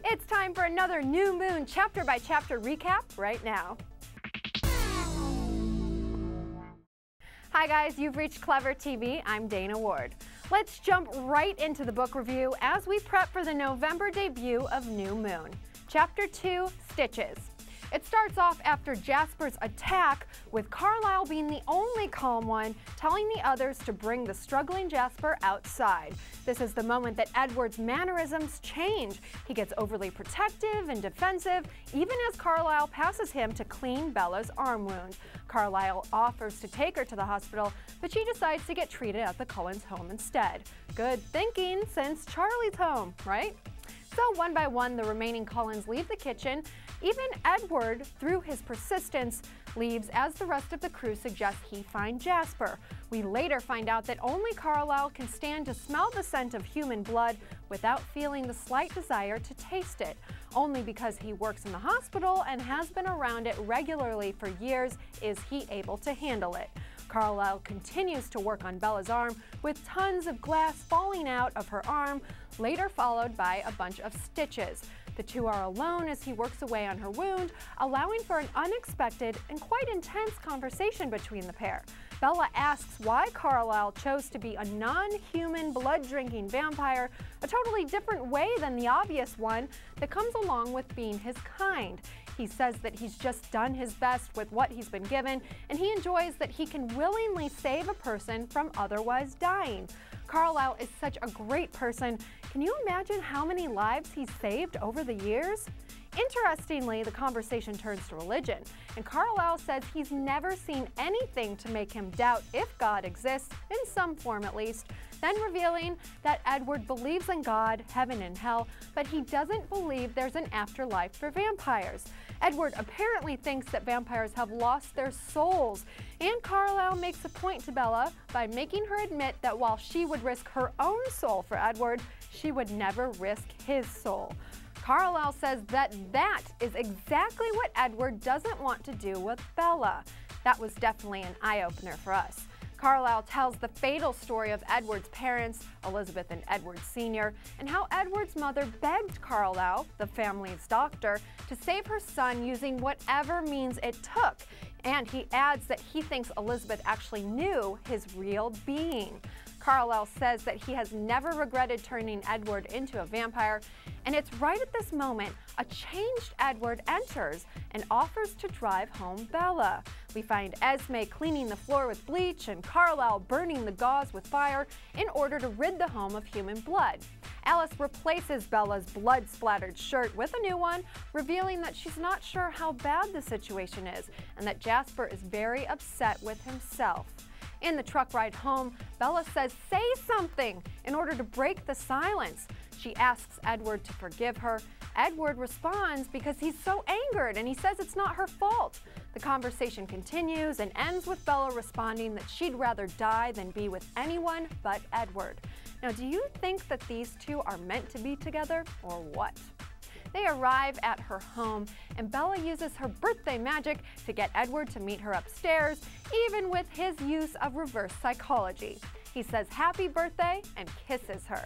It's time for another New Moon chapter by chapter recap right now. Hi guys, you've reached Clever TV. I'm Dana Ward. Let's jump right into the book review as we prep for the November debut of New Moon. Chapter 2, Stitches. It starts off after Jasper's attack, with Carlisle being the only calm one, telling the others to bring the struggling Jasper outside. This is the moment that Edward's mannerisms change. He gets overly protective and defensive, even as Carlisle passes him to clean Bella's arm wound. Carlisle offers to take her to the hospital, but she decides to get treated at the Cullens' home instead. Good thinking, since Charlie's home, right? So one by one, the remaining Cullens leave the kitchen. Even Edward, through his persistence, leaves as the rest of the crew suggests he find Jasper. We later find out that only Carlisle can stand to smell the scent of human blood without feeling the slight desire to taste it. Only because he works in the hospital and has been around it regularly for years is he able to handle it. Carlisle continues to work on Bella's arm, with tons of glass falling out of her arm, later followed by a bunch of stitches. The two are alone as he works away on her wound, allowing for an unexpected and quite intense conversation between the pair. Bella asks why Carlisle chose to be a non-human blood-drinking vampire, a totally different way than the obvious one that comes along with being his kind. He says that he's just done his best with what he's been given, and he enjoys that he can willingly save a person from otherwise dying. Carlisle is such a great person. Can you imagine how many lives he's saved over the years? Interestingly, the conversation turns to religion, and Carlisle says he's never seen anything to make him doubt if God exists, in some form at least, then revealing that Edward believes in God, heaven and hell, but he doesn't believe there's an afterlife for vampires. Edward apparently thinks that vampires have lost their souls, and Carlisle makes a point to Bella by making her admit that while she would risk her own soul for Edward, she would never risk his soul. Carlisle says that is exactly what Edward doesn't want to do with Bella. That was definitely an eye-opener for us. Carlisle tells the fatal story of Edward's parents, Elizabeth and Edward Sr., and how Edward's mother begged Carlisle, the family's doctor, to save her son using whatever means it took. And he adds that he thinks Elizabeth actually knew his real being. Carlisle says that he has never regretted turning Edward into a vampire, and it's right at this moment a changed Edward enters and offers to drive home Bella. We find Esme cleaning the floor with bleach and Carlisle burning the gauze with fire in order to rid the home of human blood. Alice replaces Bella's blood-splattered shirt with a new one, revealing that she's not sure how bad the situation is and that Jasper is very upset with himself. In the truck ride home, Bella says, "Say something," in order to break the silence. She asks Edward to forgive her. Edward responds because he's so angered, and he says it's not her fault. The conversation continues and ends with Bella responding that she'd rather die than be with anyone but Edward. Now, do you think that these two are meant to be together, or what? They arrive at her home, and Bella uses her birthday magic to get Edward to meet her upstairs, even with his use of reverse psychology. He says happy birthday and kisses her.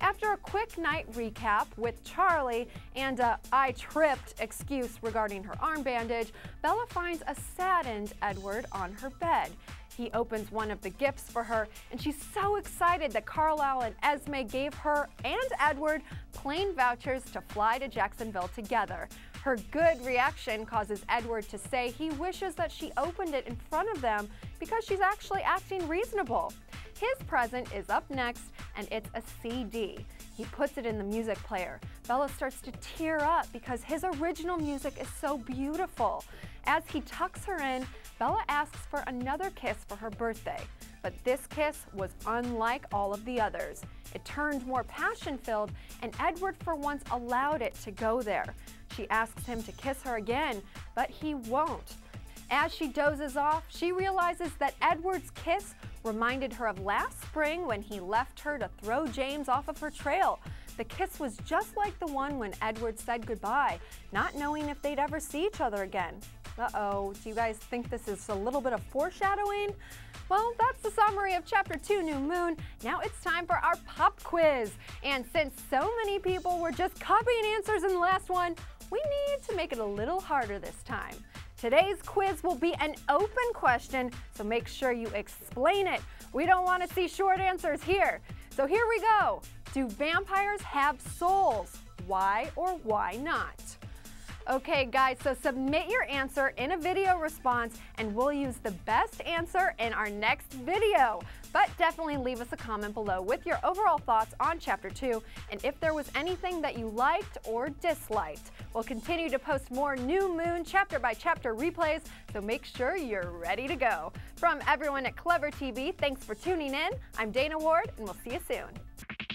After a quick night recap with Charlie and a "I tripped" excuse regarding her arm bandage, Bella finds a saddened Edward on her bed. He opens one of the gifts for her, and she's so excited that Carlisle and Esme gave her and Edward plane vouchers to fly to Jacksonville together. Her good reaction causes Edward to say he wishes that she opened it in front of them because she's actually acting reasonable. His present is up next, and it's a CD. He puts it in the music player. Bella starts to tear up because his original music is so beautiful. As he tucks her in, Bella asks for another kiss for her birthday. But this kiss was unlike all of the others. It turned more passion-filled, and Edward for once allowed it to go there. She asks him to kiss her again, but he won't. As she dozes off, she realizes that Edward's kiss reminded her of last spring when he left her to throw James off of her trail. The kiss was just like the one when Edward said goodbye, not knowing if they'd ever see each other again. Uh-oh, do you guys think this is a little bit of foreshadowing? Well, that's the summary of Chapter 2, New Moon. Now it's time for our pop quiz. And since so many people were just copying answers in the last one, we need to make it a little harder this time. Today's quiz will be an open question, so make sure you explain it. We don't want to see short answers here. So here we go. Do vampires have souls? Why or why not? Okay guys, so submit your answer in a video response and we'll use the best answer in our next video. But definitely leave us a comment below with your overall thoughts on Chapter 2 and if there was anything that you liked or disliked. We'll continue to post more New Moon chapter by chapter replays, so make sure you're ready to go. From everyone at Clever TV, thanks for tuning in. I'm Dana Ward and we'll see you soon.